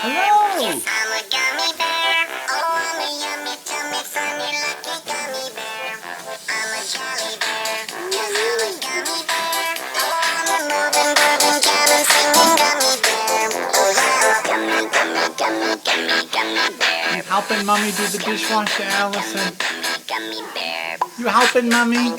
Hello. Yes, I'm a gummy bear. Oh, I'm a yummy, tummy, funny, lucky gummy bear. I'm a jolly bear. Yes, I'm a gummy bear. Oh, I'm a moving, grooving, jamming, singing gummy bear. Oh, yeah, gummy, gummy, gummy, gummy, gummy bear. You helping mommy do the dishwasher, Allison? Gummy bear. You helping mommy?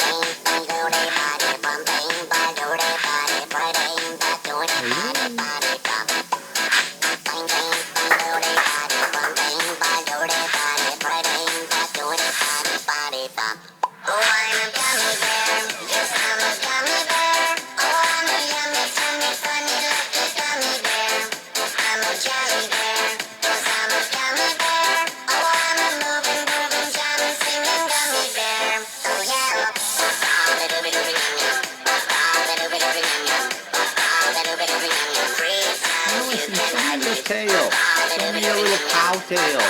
Oh, I'm a gummy bear. Yes, I'm a gummy bear. Oh, I'm a yummy, tummy, funny, lucky gummy bear. I'm a jolly bear. Yes, I'm a gummy bear. Oh, I'm a moving, grooving, jamming, singing gummy bear. Oh, yeah. Allison, show me your tail. Show me your little cow tail.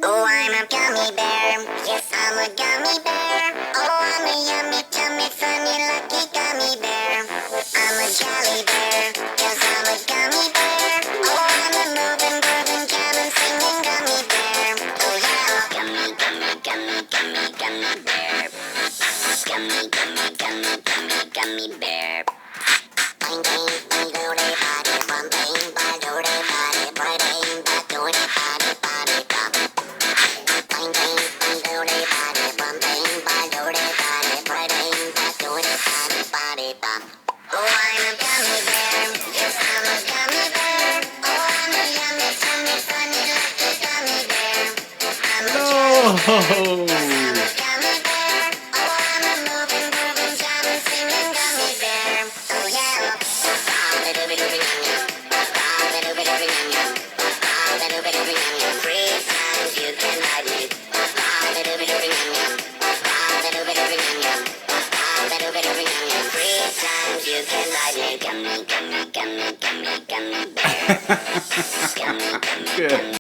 Oh, I'm a gummy bear. Yes, I'm a gummy bear. Oh, I'm a yummy, tummy, funny, lucky gummy bear. I'm a jolly bear. Yes, I'm a gummy bear. Oh, I'm a moving, grooving, jamming, singing gummy bear. Oh, yeah. Gummy, gummy, gummy, gummy, gummy bear. Gummy, gummy, gummy, gummy, gummy bear. Bang, bang, bang, do de body, bum, bang, bang, do de body, bang, bang, bang, do de body, body, bum. Bang, bang, bang, do de body, bum, bang, bang, do de body, bang, bang, bang, do de body, body, bum. Oh, I'm a gummy bear. Yes, I'm a gummy bear. Oh, I'm a yummy, tummy, funny, lucky gummy bear. I'm a Oh. gummy bear. Oh, I'm a moving, grooving, jamming, singing gummy bear. Oh, yeah. Three times you can ride me. Three times you can ride me. Gummy, gummy, gummy, gummy, gummy bear. Gummy, gummy, Good. gummy.